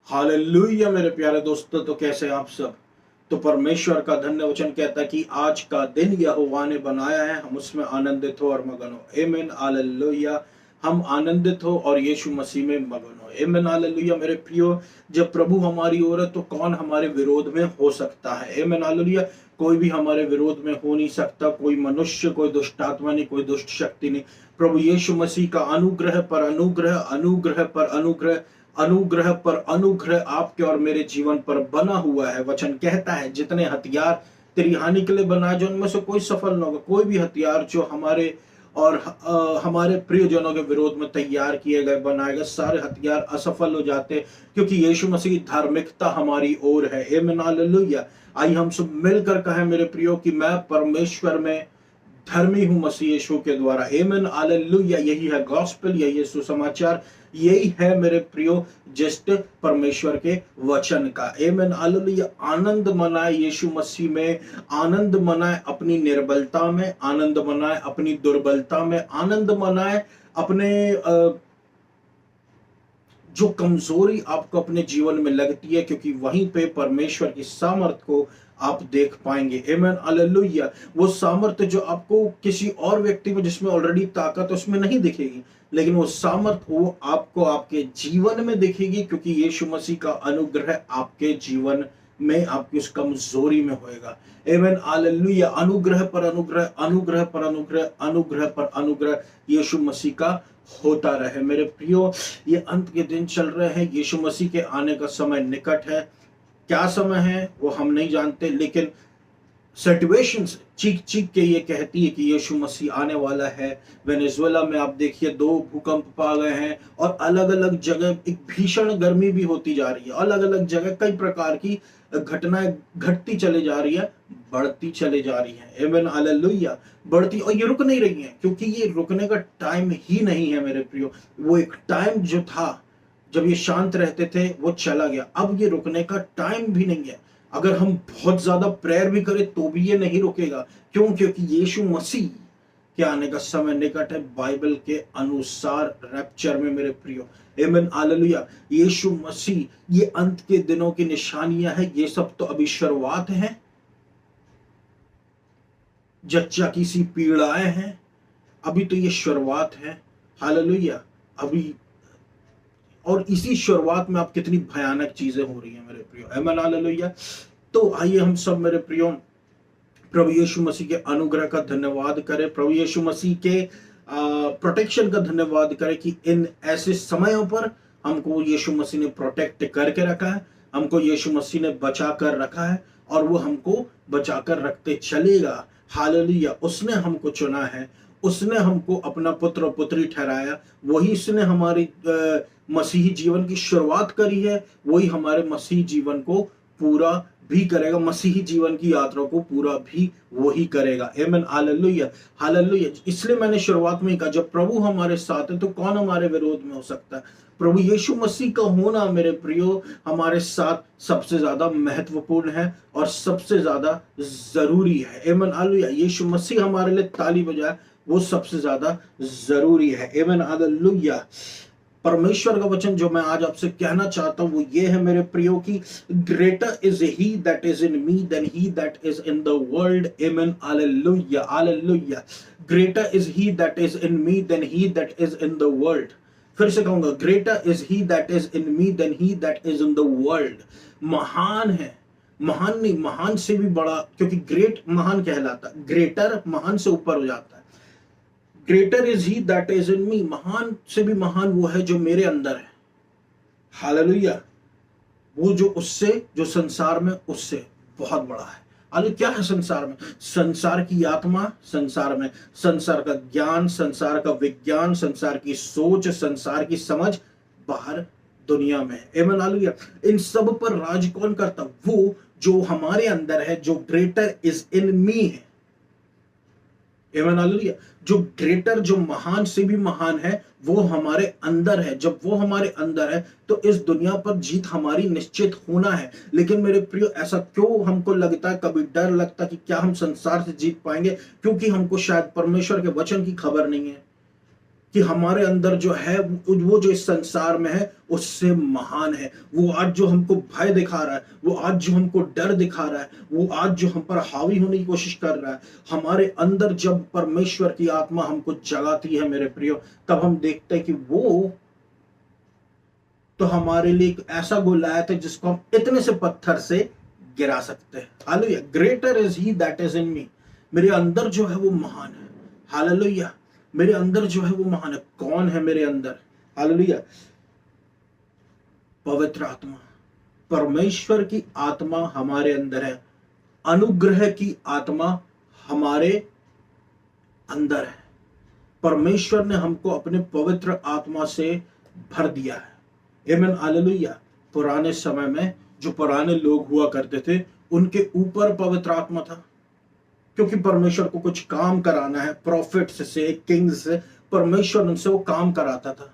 Hallelujah मेरे प्यारे दोस्तों, तो कैसे आप सब। तो परमेश्वर का धन्य वचन कहता है कि आज का दिन यहोवा ने बनाया है, हम उसमें आनंदित हो और मगन हो। आमीन हालेलुया। हम आनंदित हो और यीशु मसीह में मगन हो। आमीन हालेलुया मेरे प्रियो, जब प्रभु हमारी ओर है तो कौन हमारे विरोध में हो सकता है। आमीन हालेलुया। कोई भी हमारे विरोध में हो नहीं सकता, कोई मनुष्य, कोई दुष्ट आत्मा नहीं, कोई दुष्ट शक्ति नहीं। प्रभु यीशु मसीह का अनुग्रह पर अनुग्रह, अनुग्रह पर अनुग्रह, अनुग्रह पर अनुग्रह आपके और मेरे जीवन पर बना हुआ है। वचन कहता है जितने हथियार तेरी हानि के लिए बनाए जो उनमें से कोई सफल न होगा। कोई भी हथियार जो हमारे और हमारे प्रियजनों के विरोध में तैयार किए गए, बनाए गए सारे हथियार असफल हो जाते, क्योंकि यीशु मसीह की धार्मिकता हमारी ओर है। आमीन हालेलुया। आइए हम सब मिलकर कहें मेरे प्रियो कि मैं परमेश्वर में धर्मी हूं मसीह यीशु के द्वारा। आमीन हालेलुया। यही है गॉस्पेल, यही है सुसमाचार, यही है मेरे प्रियो जस्ट परमेश्वर के वचन का। आमीन हालेलुया। आनंद मनाए यीशु मसीह में, आनंद मनाए अपनी निर्बलता में, आनंद मनाए अपनी दुर्बलता में, आनंद मनाए अपने जो कमजोरी आपको अपने जीवन में लगती है, क्योंकि वहीं पे परमेश्वर की सामर्थ को आप देख पाएंगे। आमीन हालेलुया। वो सामर्थ जो आपको किसी और व्यक्ति में जिसमें ऑलरेडी ताकत उसमें नहीं दिखेगी, लेकिन वो सामर्थ वो आपको आपके जीवन में दिखेगी, क्योंकि यीशु मसीह का अनुग्रह आपके जीवन में आपकी उस कमजोरी में होएगा। आमीन हालेलुया। अनुग्रह पर अनुग्रह, अनुग्रह पर अनुग्रह, अनुग्रह पर अनुग्रह यीशु मसीह का होता रहे। मेरे प्रियो, ये अंत के दिन चल रहे हैं, यीशु मसीह के आने का समय निकट है। क्या समय है वो हम नहीं जानते, लेकिन सिचुएशंस चीख चीख के ये कहती है कि यीशु मसीह आने वाला है। वेनेजुएला में आप देखिए 2 भूकंप आ गए हैं, और अलग अलग जगह एक भीषण गर्मी भी होती जा रही है। अलग अलग जगह कई प्रकार की घटनाएं घटती चली जा रही है, बढ़ती चली जा रही है। आमीन हालेलुया। बढ़ती, और ये रुक नहीं रही है, क्योंकि ये रुकने का टाइम ही नहीं है मेरे प्रियो। वो एक टाइम जो था जब ये शांत रहते थे वो चला गया, अब ये रुकने का टाइम भी नहीं है। अगर हम बहुत ज्यादा प्रेयर भी करें तो भी ये नहीं रुकेगा। क्यों? क्योंकि यीशु मसीह के आने का समय निकट है, बाइबल के अनुसार रैप्चर में मेरे प्रियो। आमीन हालेलुया। यीशु मसीह, ये अंत के दिनों की निशानियां हैं, ये सब तो अभी शुरुआत है। जच्चा की सी पीड़ाएं हैं, अभी तो ये शुरुआत है। हालेलुया। अभी, और इसी शुरुआत में आप कितनी भयानक चीजें हो रही हैं मेरे प्रियो। आमीन हालेलुया। तो आइए हम सब मेरे प्रियो प्रभु यीशु मसीह के अनुग्रह का धन्यवाद करें, प्रभु यीशु मसीह के प्रोटेक्शन का धन्यवाद करें कि इन ऐसे समयों पर हमको यीशु मसीह ने प्रोटेक्ट करके रखा है, हमको यीशु मसीह ने बचा कर रखा है, और वो हमको बचा कर रखते चलेगा। हालेलुया। उसने हमको चुना है, उसने हमको अपना पुत्र और पुत्री ठहराया, वही उसने हमारी मसीही जीवन की शुरुआत करी है, वही हमारे मसीही जीवन को पूरा भी करेगा। मसीही जीवन की यात्रा को पूरा भी वही करेगा। आमीन हालेलुया। हालेलुया। इसलिए मैंने शुरुआत में कहा, जब प्रभु हमारे साथ है तो कौन हमारे विरोध में हो सकता है। प्रभु यीशु मसीह का होना मेरे प्रियो हमारे साथ सबसे ज्यादा महत्वपूर्ण है और सबसे ज्यादा जरूरी है। आमीन हालेलुया। यीशु मसीह हमारे लिए ताली बजाए, वो सबसे ज्यादा जरूरी है। आमीन हालेलुया। परमेश्वर का वचन जो मैं आज आपसे कहना चाहता हूं वो ये है मेरे प्रियो की, greater is he that is in me than he that is in the world. आमीन hallelujah. Hallelujah. Greater is he that is in me than he that is in the world. फिर से कहूंगा, greater is he that is in me than he that is in the world. महान है, महान नहीं, महान से भी बड़ा, क्योंकि ग्रेट महान कहलाता, ग्रेटर महान से ऊपर हो जाता है। Greater is he that is in me, महान से भी महान वो है जो मेरे अंदर है। हालेलुया। वो जो उससे, जो संसार में उससे बहुत बड़ा है। अरे क्या है संसार में? संसार की आत्मा, संसार में संसार का ज्ञान, संसार का विज्ञान, संसार की सोच, संसार की समझ बाहर दुनिया में। आमीन हालेलुया। इन सब पर राज कौन करता? वो जो हमारे अंदर है, जो ग्रेटर इज इन मी है। आमीन हालेलुया। जो ग्रेटर, जो महान से भी महान है, वो हमारे अंदर है। जब वो हमारे अंदर है तो इस दुनिया पर जीत हमारी निश्चित होना है। लेकिन मेरे प्रियो, ऐसा क्यों हमको लगता है, कभी डर लगता है कि क्या हम संसार से जीत पाएंगे? क्योंकि हमको शायद परमेश्वर के वचन की खबर नहीं है। कि हमारे अंदर जो है वो जो इस संसार में है उससे महान है। वो आज जो हमको भय दिखा रहा है, वो आज जो हमको डर दिखा रहा है, वो आज जो हम पर हावी होने की कोशिश कर रहा है, हमारे अंदर जब परमेश्वर की आत्मा हमको जगाती है मेरे प्रियो, तब हम देखते हैं कि वो तो हमारे लिए एक ऐसा गोलायत है जिसको हम इतने से पत्थर से गिरा सकते हैं। Hallelujah. Greater is he that is in me. मेरे अंदर जो है वो महान है। हालेलुया। मेरे अंदर जो है वो महान है। कौन है मेरे अंदर? हालेलुया। पवित्र आत्मा, परमेश्वर की आत्मा हमारे अंदर है। अनुग्रह की आत्मा हमारे अंदर है। परमेश्वर ने हमको अपने पवित्र आत्मा से भर दिया है। आमीन, हालेलुया। पुराने समय में जो पुराने लोग हुआ करते थे उनके ऊपर पवित्र आत्मा था, क्योंकि परमेश्वर को कुछ काम कराना है, प्रॉफिट्स से, किंग्स से, परमेश्वर उनसे वो काम कराता था।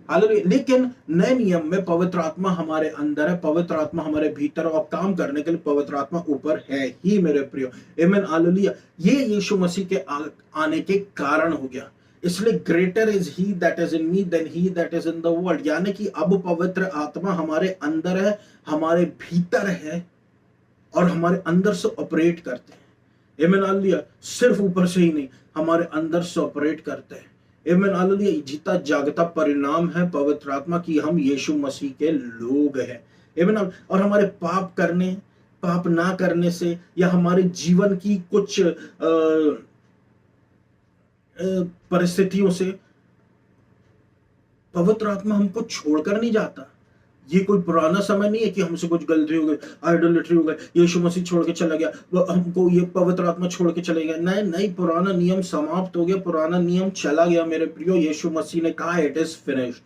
हालेलुया। लेकिन नए नियम में पवित्र आत्मा हमारे अंदर है, पवित्र आत्मा हमारे भीतर, और काम करने के लिए पवित्र आत्मा ऊपर है ही मेरे प्रियो। आमीन, हालेलुया। ये यीशु मसीह के आने के कारण हो गया। इसलिए greater is he that is in me than he that is in the world. यानी कि अब पवित्र आत्मा हमारे अंदर है, हमारे भीतर है, और हमारे अंदर से ऑपरेट करते हैं। आमीन, हालेलुया। सिर्फ ऊपर से ही नहीं, हमारे अंदर से ऑपरेट करते हैं। आमीन, हालेलुया। जीता जागता परिणाम है पवित्र आत्मा की हम यीशु मसीह के लोग हैं। आमीन। और हमारे पाप ना करने से, या हमारे जीवन की कुछ परिस्थितियों से पवित्र आत्मा हमको छोड़कर नहीं जाता। ये कोई पुराना समय नहीं है कि हमसे कुछ गलती हो गई, आइडोलेट्री हो गई, यीशु मसीह छोड़ के चला गया, वो हमको ये पवित्र आत्मा छोड़ के चले गया। नहीं नहीं, पुराना नियम समाप्त हो गया, पुराना नियम चला गया मेरे प्रियो। यीशु मसीह ने कहा इट इज फिनिश्ड।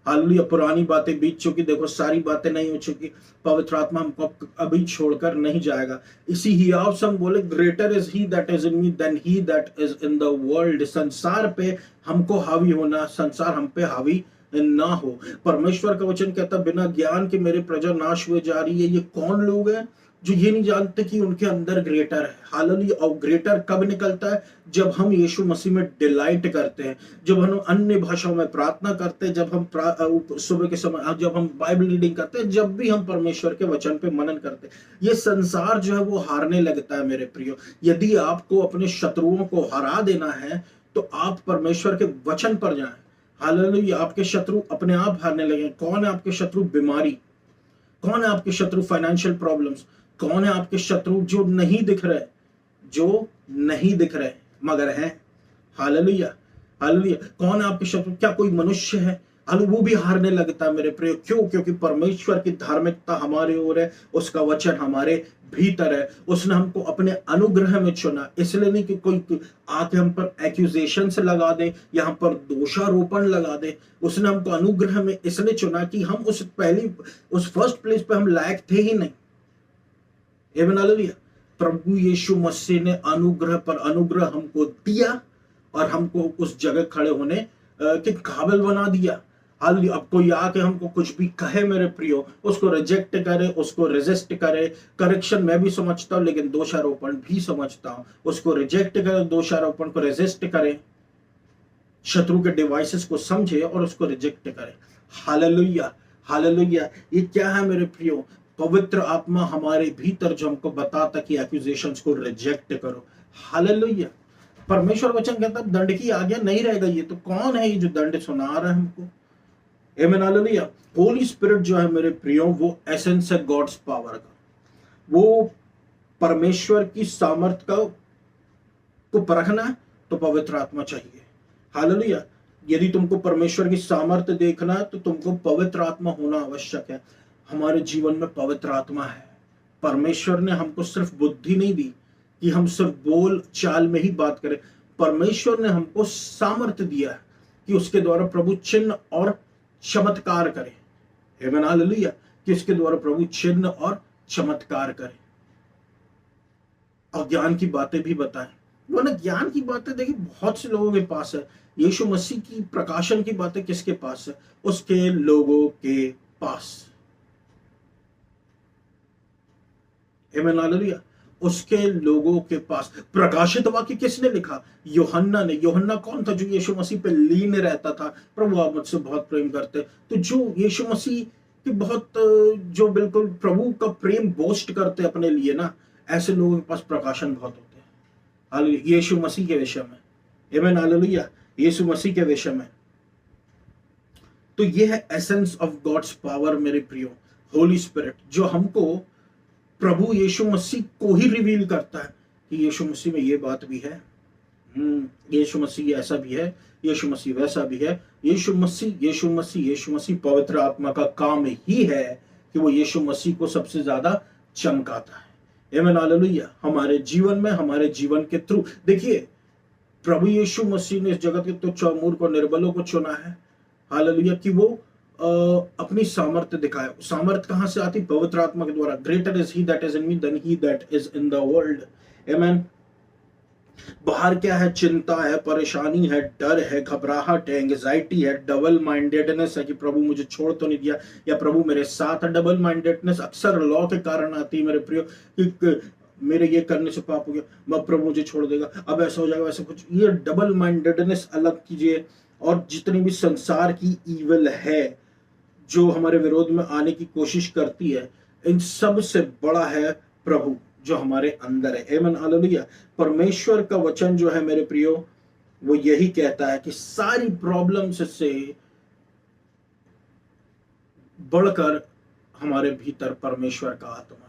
हालेलुया। पुरानी बातें बीत चुकी, देखो सारी बातें नहीं हो चुकी। पवित्र आत्मा हमको अभी छोड़कर नहीं जाएगा। इसी ही आप सब बोले greater is he that is in me than he that is in the world. संसार पे हमको हावी होना, संसार हम पे हावी ना हो। परमेश्वर का वचन कहता बिना ज्ञान के मेरे प्रजा नाश हुए जा रही है। ये कौन लोग हैं जो ये नहीं जानते कि उनके अंदर ग्रेटर है? हालेलुया। और ग्रेटर कब निकलता है? जब हम यीशु मसीह में डिलाइट करते हैं, जब हम अन्य भाषाओं में प्रार्थना करते हैं, जब हम सुबह के समय जब हम बाइबल रीडिंग करते हैं, जब भी हम परमेश्वर के वचन पे मनन करते हैं, ये संसार जो है वो हारने लगता है मेरे प्रियो। यदि आपको अपने शत्रुओं को हरा देना है तो आप परमेश्वर के वचन पर जाएं। हालेलुया। आपके शत्रु अपने आप हारने लगे। कौन है आपके शत्रु? बीमारी। कौन है आपके शत्रु? Financial problems. कौन है आपके शत्रु? जो नहीं दिख रहे, जो नहीं दिख रहे मगर हैं। हालेलुया। हालेलुया। कौन है आपके शत्रु? क्या कोई मनुष्य है? वो भी हारने लगता है मेरे प्रिय। क्यों? क्योंकि परमेश्वर की धार्मिकता हमारे ओर है, उसका वचन हमारे भीतर है। उसने हमको अपने अनुग्रह में चुना, इसलिए नहीं कि कोई आके हम पर एक्यूजेशन से लगा दे, यहाँ पर दोषारोपण लगा दे। उसने हमको अनुग्रह में इसलिए चुना कि हम उस फर्स्ट प्लेस पे हम लायक थे ही नहीं। आमीन, हालेलुया। प्रभु यीशु मसीह ने अनुग्रह पर अनुग्रह हमको दिया और हमको उस जगह खड़े होने के काबिल बना दिया। हालेलुया। अब कोई आके हमको कुछ भी कहे मेरे प्रियो, उसको रिजेक्ट करे, उसको रेजिस्ट करे। करेक्शन मैं भी समझता हूं, लेकिन दोषारोपण भी समझता हूं। उसको रिजेक्ट करे, दोषारोपण को रेजिस्ट करे, शत्रु के डिवाइसेस को समझे और उसको रिजेक्ट करे। हालेलुया। हालेलुया। ये क्या है मेरे प्रियो? पवित्र आत्मा हमारे भीतर जो हमको बताता कि एक्यूजेशंस को रिजेक्ट करो। हालेलुया। परमेश्वर वचन कहता दंड की आज्ञा नहीं रहेगा। ये तो कौन है ये जो दंड सुना रहा है हमको? आमीन, हालेलुया। होली स्पिरिट जो है मेरे प्रियो, वो एसेंस है गॉड्स पावर का। वो परमेश्वर की सामर्थ को परखना है तो पवित्र आत्मा चाहिए। हालेलुया। यदि तुमको परमेश्वर की सामर्थ्य देखना है तो तुमको पवित्र आत्मा होना आवश्यक है। हमारे जीवन में पवित्र आत्मा है। परमेश्वर ने हमको सिर्फ बुद्धि नहीं दी कि हम सिर्फ बोल चाल में ही बात करें। परमेश्वर ने हमको सामर्थ्य दिया है कि उसके द्वारा प्रभु चिन्ह और चमत्कार करे। आमीन, हालेलुया। कि इसके द्वारा प्रभु चिन्ह और चमत्कार करे और ज्ञान की बातें भी बताएं। वरना ज्ञान की बातें देखिए बहुत से लोगों के पास है। यीशु मसीह की प्रकाशन की बातें किसके पास है? उसके लोगों के पास। आमीन, हालेलुया। उसके लोगों के पास। प्रकाशित वाक्य किसने लिखा? यूहन्ना ने। यूहन्ना कौन था? जो यीशु मसीह पे लीन रहता था, प्रभु आप मुझसे बहुत प्रेम करते। तो जो यीशु मसीह की बहुत जो बिल्कुल प्रभु का प्रेम बोस्ट करते अपने लिए ना, ऐसे लोगों के पास प्रकाशन बहुत होते हैं। हालेलुया। यीशु मसीह के विषय में, आमीन, हालेलुया, यीशु मसीह के विषय में। तो ये है एसेंस ऑफ गॉड्स पावर मेरे प्रियो, होली स्पिरिट, जो हमको प्रभु यीशु मसीह को ही रिवील करता है कि यीशु मसीह में ये बात भी है, यीशु मसीह ऐसा भी है, यीशु मसीह वैसा भी है। यीशु मसीह पवित्र आत्मा का काम ही है कि वो यीशु मसीह को सबसे ज्यादा चमकाता है। आमीन, हालेलुया। हमारे जीवन में, हमारे जीवन के थ्रू। देखिए, प्रभु यीशु मसीह ने इस जगत के तुच्छ और मूर्ख और निर्बलों को चुना है, हालेलुया, कि वो अपनी सामर्थ्य दिखाए। सामर्थ्य कहां से आती? पवित्र आत्मा के द्वारा। Greater is he that is in me than he that is in the world. आमीन। बाहर क्या है? चिंता है, परेशानी है, डर है, घबराहट है, एंग्जाइटी है, डबल माइंडेडनेस है कि प्रभु मुझे छोड़ तो नहीं दिया, या प्रभु मेरे साथ है। डबल माइंडेडनेस अक्सर लॉ के कारण आती है मेरे प्रियो, कि मेरे ये करने से पाप हो गया, मैं प्रभु मुझे छोड़ देगा, अब ऐसा हो जाएगा, वैसा कुछ। ये डबल माइंडेडनेस अलग कीजिए। और जितनी भी संसार की ईविल है जो हमारे विरोध में आने की कोशिश करती है, इन सब से बड़ा है प्रभु जो हमारे अंदर है। आमीन, हालेलुया। परमेश्वर का वचन जो है मेरे प्रियो, वो यही कहता है कि सारी प्रॉब्लम्स से बढ़कर हमारे भीतर परमेश्वर का आत्मा है,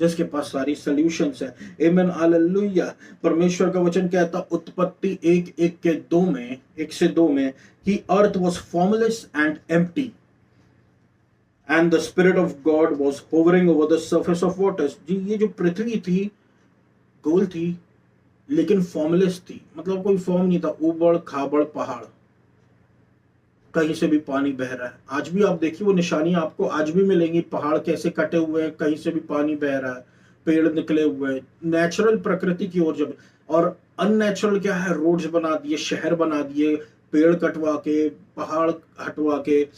जिसके पास सारी सॉल्यूशंस है। आमीन, हालेलुया। परमेश्वर का वचन कहता, उत्पत्ति 1:2 में कि अर्थ was formless and empty and the spirit of God was hovering over the surface of waters। जी, ये जो पृथ्वी थी गोल थी लेकिन फॉर्मलेस थी, मतलब कोई फॉर्म नहीं था, उबड़ खाबड़ पहाड़, कहीं से भी पानी बह रहा है। आज भी आप देखिए वो निशानियां आपको आज भी मिलेंगी, पहाड़ कैसे कटे हुए हैं, कहीं से भी पानी बह रहा है, पेड़ निकले हुए हैं, नेचुरल प्रकृति की ओर जब। और अननेचुरल क्या है? रोड्स बना दिए, शहर बना दिए, पेड़ कटवा के, पहाड़ हटवा के।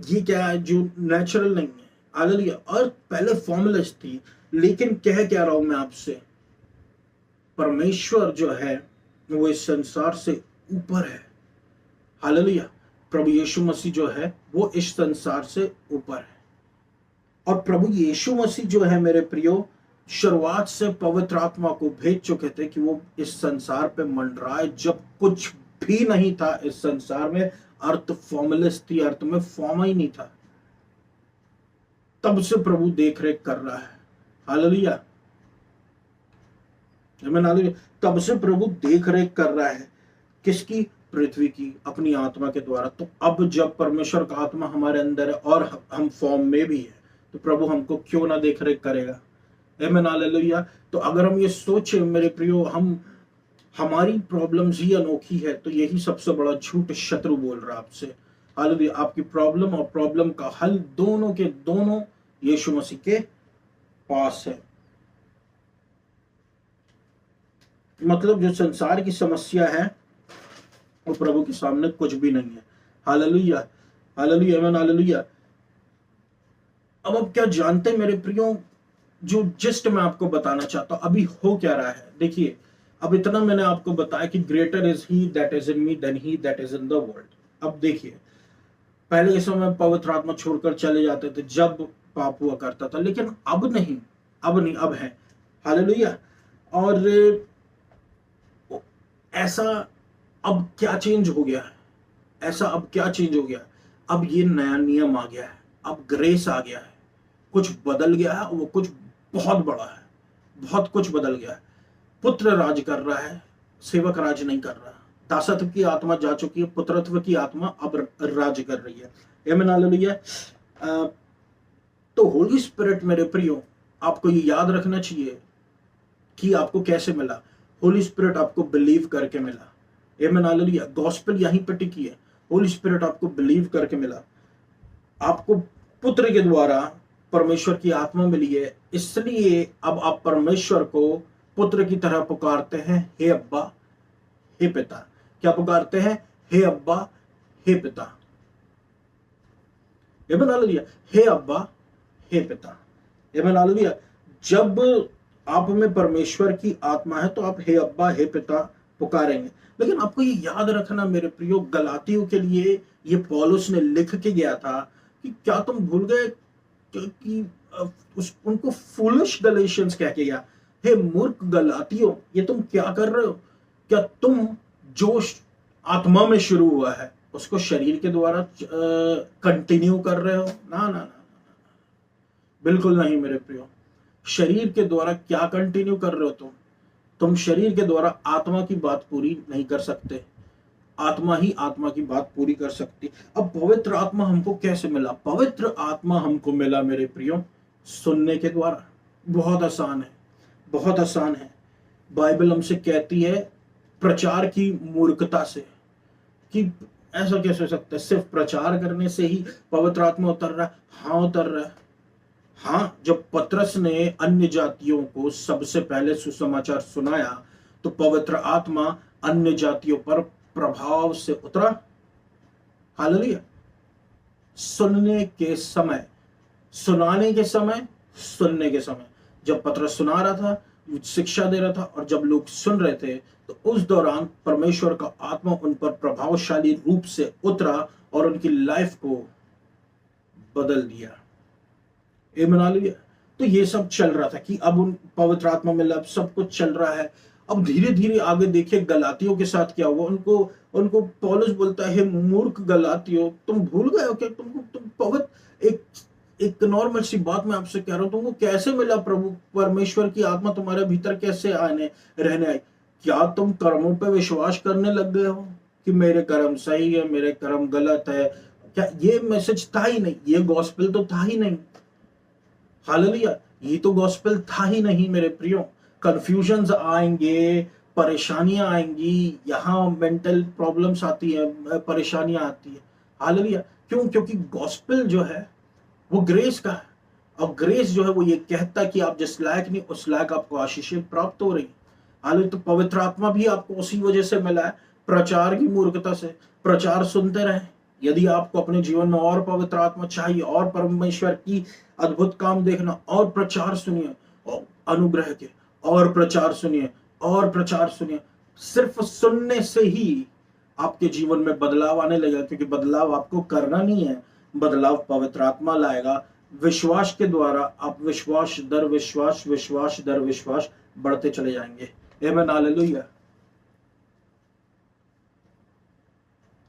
ये क्या है? जो नेचुरल नहीं है। हालेलुया। और पहले फॉर्मलेस थी, लेकिन कह रहा हूं मैं आपसे, परमेश्वर जो है वो इस संसार से ऊपर है। हालेलुया। प्रभु यीशु मसीह जो है वो इस संसार से ऊपर है। और प्रभु यीशु मसीह जो है मेरे प्रियो, शुरुआत से पवित्र आत्मा को भेज चुके थे कि वो इस संसार पे मंडराए। जब कुछ भी नहीं था इस संसार में, अर्थ फॉर्मलेस थी, अर्थ में फॉर्म ही नहीं था, तब से प्रभु देख रेख कर रहा है। हालेलुया, आमीन, हालेलुया। तब से प्रभु देख रेख कर रहा है किसकी? पृथ्वी की, अपनी आत्मा के द्वारा। तो अब जब परमेश्वर का आत्मा हमारे अंदर है और हम फॉर्म में भी है, तो प्रभु हमको क्यों ना देख रेख करेगा। आमीन, हालेलुया। तो अगर हम ये सोचे मेरे प्रियो, हमारी प्रॉब्लम्स ही अनोखी है, तो यही सबसे बड़ा झूठ शत्रु बोल रहा है आपसे। हालेलुया। आपकी प्रॉब्लम और प्रॉब्लम का हल दोनों के दोनों यीशु मसीह के पास है। मतलब जो संसार की समस्या है वो प्रभु के सामने कुछ भी नहीं है। हालेलुया, हालेलुया, आमीन, हालेलुया। अब आप क्या जानते हैं मेरे प्रियो, जो जस्ट मैं आपको बताना चाहता हूं अभी हो क्या रहा है। देखिए, अब इतना मैंने आपको बताया कि greater is he that is in me than he that is in the world. अब देखिए, पहले इस समय पवित्र आत्मा छोड़कर चले जाते थे जब पाप हुआ करता था, लेकिन अब नहीं, अब है। हालेलुया। और ऐसा अब क्या चेंज हो गया है? ऐसा अब क्या चेंज हो गया? अब ये नया नियम आ गया है, अब ग्रेस आ गया है, कुछ बदल गया है, वो कुछ बहुत बड़ा है, बहुत कुछ बदल गया है। पुत्र राज कर रहा है, सेवक राज नहीं कर रहा। दासत्व की आत्मा जा चुकी है, पुत्रत्व की आत्मा अब राज कर रही है। आमीन, हालेलुया। तो होली स्पिरिट मेरे प्रियो, आपको ये याद रखना चाहिए कि आपको कैसे मिला। होली स्पिरिट आपको बिलीव करके मिला। आमीन, हालेलुया। गॉस्पेल यहीं पे टिकी है। होली स्पिरिट आपको बिलीव करके मिला, आपको पुत्र के द्वारा परमेश्वर की आत्मा मिली है, इसलिए अब आप परमेश्वर को पुत्र की तरह पुकारते हैं, हे अब्बा, हे पिता। क्या पुकारते हैं? हे अब्बा, हे पिता। आमीन, हालेलुया। हे अब्बा, हे पिता। आमीन, हालेलुया। जब आप में परमेश्वर की आत्मा है तो आप हे अब्बा हे पिता पुकारेंगे। लेकिन आपको ये याद रखना मेरे प्रियो, गलातियों के लिए ये पौलुस ने लिख के गया था कि क्या तुम भूल गए कि उनको फूलिश गलेशियंस कह के गया, हे मूर्ख गलातियों, ये तुम क्या कर रहे हो? क्या तुम जो आत्मा में शुरू हुआ है उसको शरीर के द्वारा कंटिन्यू कर रहे हो? ना ना ना, बिल्कुल नहीं मेरे प्रियो। शरीर के द्वारा क्या कंटिन्यू कर रहे हो तुम शरीर के द्वारा आत्मा की बात पूरी नहीं कर सकते। आत्मा ही आत्मा की बात पूरी कर सकती। अब पवित्र आत्मा हमको कैसे मिला? पवित्र आत्मा हमको मिला मेरे प्रियो सुनने के द्वारा। बहुत आसान है, बहुत आसान है। बाइबल हमसे कहती है प्रचार की मूर्खता से, कि ऐसा कैसे हो सकता है, सिर्फ प्रचार करने से ही पवित्र आत्मा उतर रहा है? हाँ उतर रहा है। हाँ, जब पतरस ने अन्य जातियों को सबसे पहले सुसमाचार सुनाया तो पवित्र आत्मा अन्य जातियों पर प्रभाव से उतरा। हालेलुया। सुनने के समय, सुनाने के समय, सुनने के समय, जब पतरस सुना रहा था, शिक्षा दे रहा था, और जब लोग सुन रहे थे तो उस दौरान परमेश्वर का आत्मा उन पर प्रभावशाली रूप से उतरा और उनकी लाइफ को बदल दिया। हालेलुया। तो ये सब चल रहा था कि अब उन पवित्र आत्मा में अब सब कुछ चल रहा है। अब धीरे धीरे आगे देखिए गलातियों के साथ क्या हुआ। उनको उनको पौलुस बोलता है, मूर्ख गलातियों, तुम भूल गए हो क्या? तुम पवित्र, एक नॉर्मल सी बात मैं आपसे कह रहा हूं, तुमको कैसे मिला प्रभु परमेश्वर की आत्मा तुम्हारे भीतर कैसे आने रहने आई? क्या तुम कर्मों पे विश्वास करने लग गए हो कि मेरे कर्म सही है, मेरे कर्म गलत है? क्या ये मैसेज था ही नहीं? ये गॉस्पेल तो था ही नहीं। हालेलुया। ये तो गॉस्पेल था ही नहीं मेरे प्रियो। कंफ्यूजन्स आएंगे, परेशानियां आएंगी, यहाँ मेंटल प्रॉब्लम्स आती है, परेशानियां आती है। हालेलुया। क्यों? क्योंकि गॉस्पेल जो है वो ग्रेस का है, और ग्रेस जो है वो ये कहता है कि आप जिस लायक नहीं उस लायक आपको आशीषें प्राप्त हो रही। हालेलुया। तो पवित्र आत्मा भी आपको उसी वजह से मिला है, प्रचार की मूर्खता से। प्रचार सुनते रहें। यदि आपको अपने जीवन में और पवित्र आत्मा चाहिए और परमेश्वर की अद्भुत काम देखना, और प्रचार सुनिए, और अनुग्रह के, और प्रचार सुनिए, और प्रचार सुनिए। सिर्फ सुनने से ही आपके जीवन में बदलाव आने लगेगा, क्योंकि बदलाव आपको करना नहीं है, बदलाव पवित्र आत्मा लाएगा। विश्वास के द्वारा आप विश्वास दर विश्वास, विश्वास दर विश्वास बढ़ते चले जाएंगे। आमीन। हालेलुया।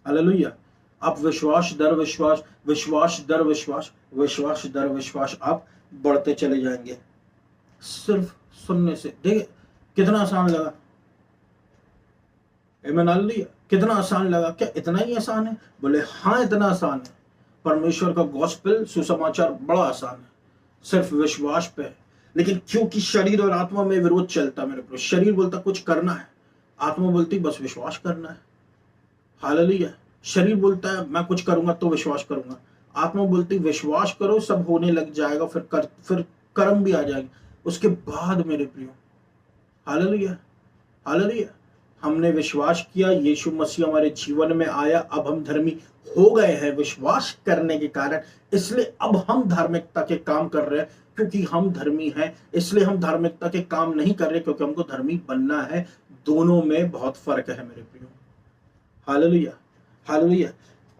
हालेलुया। आप विश्वास दर विश्वास, विश्वास दर विश्वास, विश्वास दर विश्वास आप बढ़ते चले जाएंगे सिर्फ सुनने से। देखिए कितना आसान लगा। आमीन। हालेलुया। कितना आसान लगा। क्या इतना ही आसान है? बोले हाँ इतना आसान है। परमेश्वर का गॉस्पेल सुसमाचार बड़ा आसान है, सिर्फ विश्वास पे है। लेकिन क्योंकि शरीर और आत्मा में विरोध चलता मेरे प्रिय। शरीर बोलता कुछ करना है, आत्मा बोलती बस विश्वास करना है। हालेलुया। शरीर बोलता है मैं कुछ करूंगा तो विश्वास करूंगा, आत्मा बोलती विश्वास करो सब होने लग जाएगा, फिर कर्म भी आ जाएंगे उसके बाद मेरे प्रियो। हालेलुया। हालेलुया। हमने विश्वास किया, यीशु मसीह हमारे जीवन में आया, अब हम धर्मी हो गए हैं विश्वास करने के कारण। इसलिए अब हम धार्मिकता के काम कर रहे हैं, क्योंकि हम धर्मी हैं। इसलिए हम धार्मिकता के काम नहीं कर रहे क्योंकि हमको धर्मी बनना है। दोनों में बहुत फर्क है मेरे प्रियो। हालेलुया। हालेलुया।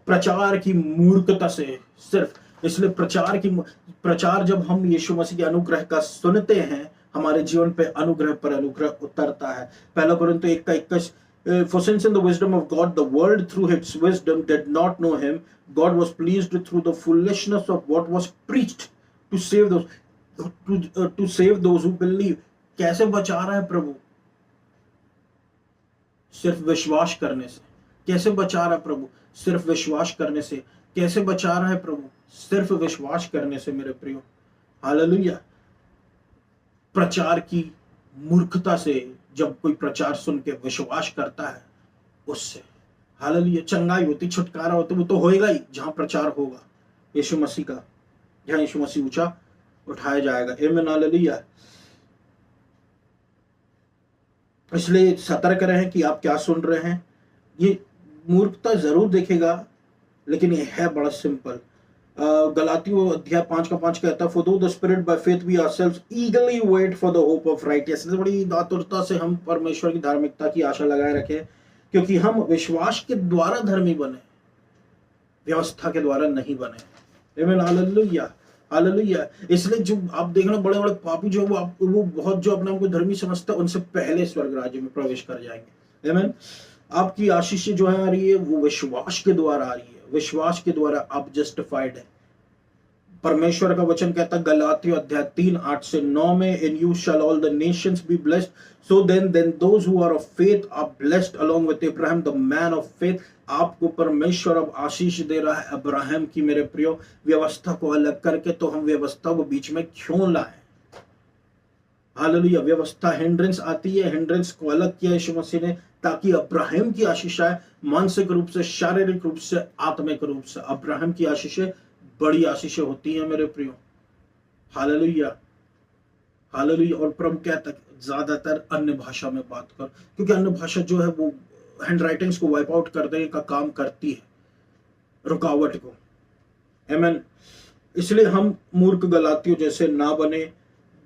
प्रचार की मूर्खता से, सिर्फ इसलिए प्रचार जब हम यीशु मसीह के अनुग्रह का सुनते हैं, हमारे जीवन पे अनुग्रह पर अनुग्रह उतरता है। पहला कोरिन्थियों 1:21, For since in the wisdom of God the world through its wisdom did not know him, God was pleased through the foolishness of what was preached to save those who believe। कैसे बचा रहा है प्रभु? सिर्फ विश्वास करने से। कैसे बचा रहा है प्रभु? सिर्फ विश्वास करने से। कैसे बचा रहा है प्रभु? सिर्फ विश्वास करने से मेरे प्रियो। हालेलुया। प्रचार की मूर्खता से, जब कोई प्रचार सुन के विश्वास करता है उससे हालेलुया चंगाई होती, छुटकारा होता, वो तो होएगा ही जहां प्रचार होगा यीशु मसीह का, जहां यीशु मसीह ऊंचा उठाया जाएगा। आमीन। हालेलुया। इसलिए सतर्क रहें कि आप क्या सुन रहे हैं। ये मूर्खता जरूर दिखेगा, लेकिन ये है बड़ा सिंपल। गलातियों अध्याय 5:5 कहता है, for through the spirit by faith we ourselves eagerly wait for the hope of righteousness. बड़ी आतुरता से हम परमेश्वर की धार्मिकता की आशा लगाए रखे, क्योंकि हम विश्वास के द्वारा धर्मी बने, व्यवस्था के द्वारा नहीं बने। आमीन, हालेलुया, हालेलुया। इसलिए जो आप देखना, बड़े बड़े पापी जो वो बहुत जो अपने को धर्मी समझता है, उनसे पहले स्वर्ग राज्य में प्रवेश कर जाएंगे। आमीन। आपकी आशीष जो है आ रही है, वो विश्वास के द्वारा आ रही है। विश्वास के द्वारा आप जस्टिफाइड है। परमेश्वर का वचन कहता है गलातियों अध्याय 3:8-9 में, in you shall all the nations be blessed, so then those who are of faith are blessed along with Abraham the man of faith. आपको परमेश्वर अब आशीष दे रहा है अब्राहम की। मेरे प्रियो, व्यवस्था को अलग करके तो हम व्यवस्था को बीच में क्यों लाए? हालेलुया। व्यवस्था हिंड्रेंस आती है, हिंड्रेंस को अलग किया यीशु मसीह ने, ताकि अब्राहम की आशीष आए, मानसिक रूप से, शारीरिक रूप से, आत्मिक रूप से। अब्राहम की आशीषें बड़ी आशीषें होती हैं मेरे प्रियो। Hallelujah, hallelujah. और प्रभु कहता है ज्यादातर अन्य भाषा में बात कर, क्योंकि अन्य भाषा जो है वो हैंड राइटिंग्स को वाइप आउट कर देने का काम करती है, रुकावट को। आमीन। इसलिए हम मूर्ख गलातियों जैसे ना बने,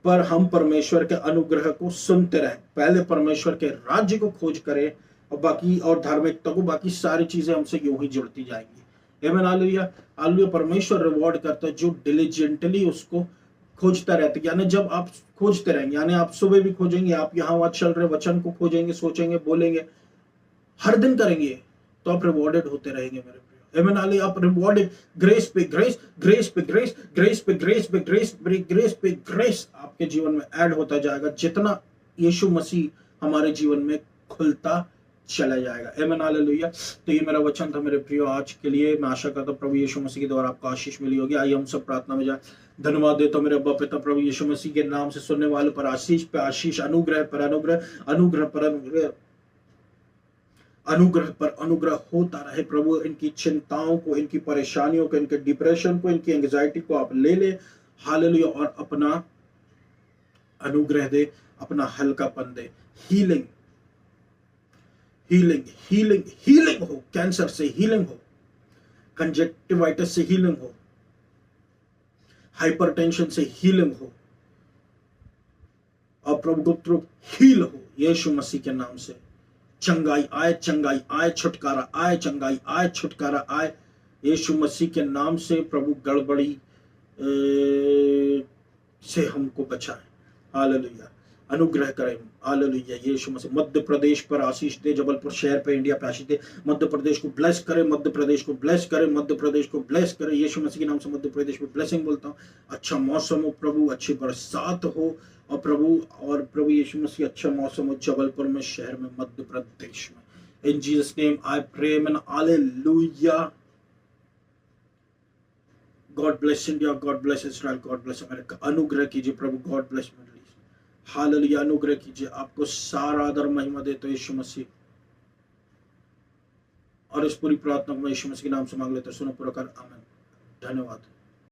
पर हम परमेश्वर के अनुग्रह को सुनते रहे। पहले परमेश्वर के राज्य को खोज करें, और बाकी और धार्मिकता को, बाकी सारी चीजें हमसे यूं ही जुड़ती जाएंगी। आमीन, हालेलुया, हालेलुया। परमेश्वर रिवॉर्ड करता है जो डिलीजेंटली उसको खोजता रहता है। यानी जब आप खोजते रहेंगे, यानी आप सुबह भी खोजेंगे, आप यहाँ वहां चल रहे वचन को खोजेंगे, सोचेंगे, बोलेंगे, हर दिन करेंगे, तो आप रिवॉर्डेड होते रहेंगे मेरे प्रियो। आमीन, हालेलुया। आप रिवॉर्डेड, ग्रेस पे ग्रेस, ग्रेस पे ग्रेस, ग्रेस पे ग्रेस पे ग्रेस पे ग्रेस पे ग्रेस आपके जीवन में ऐड होता जाएगा, जितना यीशु मसीह हमारे जीवन में खुलता चला जाएगा। आमीन, हालेलुया। तो ये मेरा वचन था मेरे प्रियो आज के लिए। मैं आशा करता हूं प्रभु यीशु मसीह के द्वारा आपको आशीष मिली होगी। आइए हम सब प्रार्थना में जाए। धन्यवाद देता हूं मेरे अब्बा पिता प्रभु यीशु मसीह के नाम से, सुनने वालों पर आशीष पे आशीष, अनुग्रह पर अनुग्रह, अनुग्रह पर अनुग्रह, अनुग्रह पर अनुग्रह होता रहे। प्रभु इनकी चिंताओं को, इनकी परेशानियों को, इनके डिप्रेशन को, इनकी एंग्जाइटी को आप ले ले। हालेलुया। और अपना अनुग्रह दे, अपना हल्कापन दे। हीलिंग, हीलिंग, हीलिंग, हीलिंग हो। कैंसर से हीलिंग हो, कंजक्टिवाइटिस से हीलिंग हो, हाइपरटेंशन से हीलिंग हो, और प्रभु गुप्त हील हो यीशु मसीह के नाम से। चंगाई आए, चंगाई आए, छुटकारा आए, चंगाई आए, छुटकारा आए यीशु मसीह के नाम से। प्रभु गड़बड़ी से हमको बचाए। हालेलुया। अनुग्रह करें। हालेलुया। यीशु मसीह मध्य प्रदेश पर आशीष दे, जबलपुर शहर पे, इंडिया पे आशीष दे। मध्य प्रदेश को ब्लेस करे, मध्य प्रदेश को ब्लेस करे, मध्य प्रदेश को ब्लेस करे यीशु मसीह के नाम से। मध्य प्रदेश में ब्लेसिंग बोलता हूँ। अच्छा मौसम हो प्रभु, अच्छी बरसात हो, और प्रभु यीशु मसीह अच्छा मौसम हो जबलपुर में, शहर में, मध्य प्रदेश में। In Jesus name I pray, man, hallelujah. God bless India, God bless Israel, God bless America. अनुग्रह कीजिए प्रभु, God bless Middle East. Hallelujah. अनुग्रह कीजिए। आपको सारा आदर महिमा देते हो यीशु मसीह। और इस पूरी प्रार्थना को मैं यीशु मसीह के नाम से मांग लेता हूं, सुनो पूरा कर, आमीन। धन्यवाद।